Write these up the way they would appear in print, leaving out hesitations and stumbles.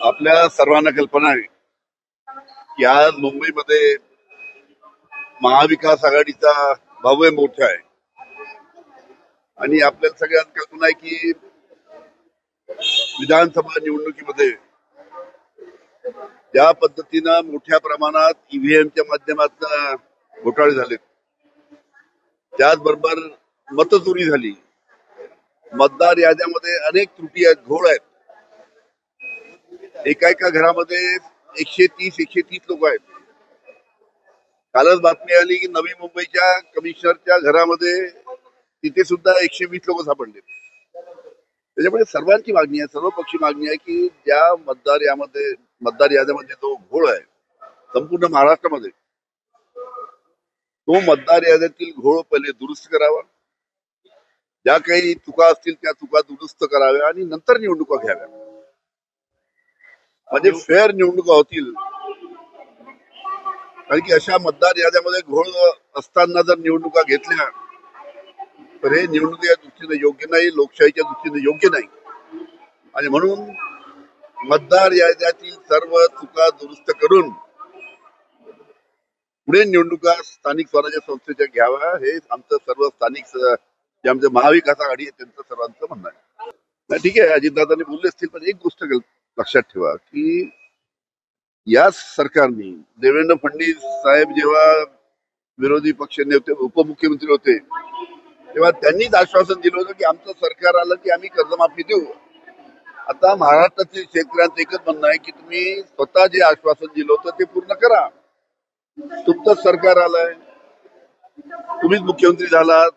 आपल्या सर्वांना कल्पना आहे की आज मुंबईमध्ये महाविकास आघाडीचा भव्य मोर्चा आहे आणि आपल्याला सगळ्यांना कल्पना आहे की विधानसभा निवडणुकीमध्ये ज्या पद्धतीनं मोठ्या प्रमाणात ईव्हीएमच्या माध्यमातून घोटाळे झालेत, त्याचबरोबर मतचोरी झाली, मतदार याद्यामध्ये अनेक त्रुटी आहेत, घोळ आहेत. एका घरामध्ये 130 लोक आहेत. कालच बातमी आली की नवी मुंबईच्या कमिशनरच्या घरामध्ये तिथे सुद्धा 120 लोक सापडले. त्याच्यामुळे सर्वांची मागणी आहे, सर्वपक्षी मागणी आहे की ज्या मतदार याद्यामध्ये जो घोळ आहे संपूर्ण महाराष्ट्रामध्ये, तो मतदार याद्यातील घोळ पहिले दुरुस्त करावा, ज्या काही चुका असतील त्या चुका दुरुस्त कराव्या आणि नंतर निवडणुका घ्याव्या, म्हणजे फेअर निवडणुका होतील. कारण की अशा मतदार याद्यामध्ये घोळ असताना जर निवडणुका घेतल्या तर हे निवडणुकीच्या दृष्टीने योग्य नाही, लोकशाहीच्या दृष्टीने योग्य नाही. आणि म्हणून मतदार याद्यातील सर्व चुका दुरुस्त करून पुढे निवडणुका स्थानिक स्वराज्य संस्थेच्या घ्याव्या, हे आमचं सर्व स्थानिक जे आमचं महाविकास आघाडी आहे त्यांचं सर्वांचं म्हणणं आहे. ठीक आहे, अजितदादांनी बोलले असतील, पण एक गोष्ट लक्षात ठेवा की या सरकारने, देवेंद्र फडणवीस साहेब जेव्हा विरोधी पक्ष नेते उपमुख्यमंत्री होते तेव्हा त्यांनीच आश्वासन दिलं होतं की आमचं सरकार आलं की आम्ही कर्जमाफी देऊ. आता महाराष्ट्रातील शेतकऱ्यांचं एकच म्हणणं आहे की तुम्ही स्वतः जे आश्वासन दिलं होतं ते पूर्ण करा. तुमचं सरकार आलंय, तुम्हीच मुख्यमंत्री झालात,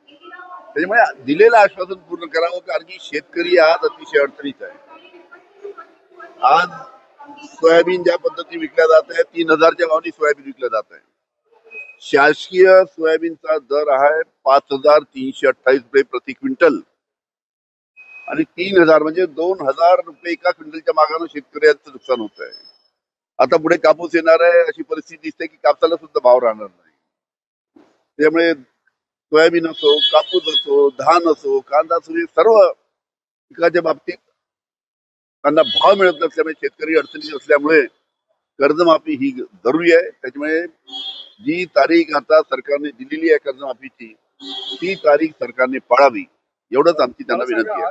त्याच्यामुळे दिलेलं आश्वासन पूर्ण करावं. कारण की शेतकरी आज अतिशय अडचणीत आहे. आज सोयाबीन ज्या पद्धती विकल्या जात आहे, 3000च्या भावाने सोयाबीन विकलं जात आहे. शासकीय सोयाबीनचा दर आहे 5328 रुपये प्रति क्विंटल आणि 3000 म्हणजे 2000 रुपये एका क्विंटलच्या मागानं शेतकऱ्यांचं नुकसान होत आहे. आता पुढे कापूस येणार आहे, अशी परिस्थिती दिसते की कापसाला सुद्धा भाव राहणार नाही. त्यामुळे सोयाबीन असो, कापूस असो, धान असो, कांदा असो, हे सर्व पिकाच्या बाबतीत त्यांना भाव मिळत नसल्यामुळे शेतकरी अडचणीत असल्यामुळे कर्जमाफी ही जरुरी आहे. त्याच्यामुळे जी तारीख आता सरकारने दिलेली आहे कर्जमाफीची, ती तारीख सरकारने पाळावी, एवढंच आमची त्यांना विनंती आहे.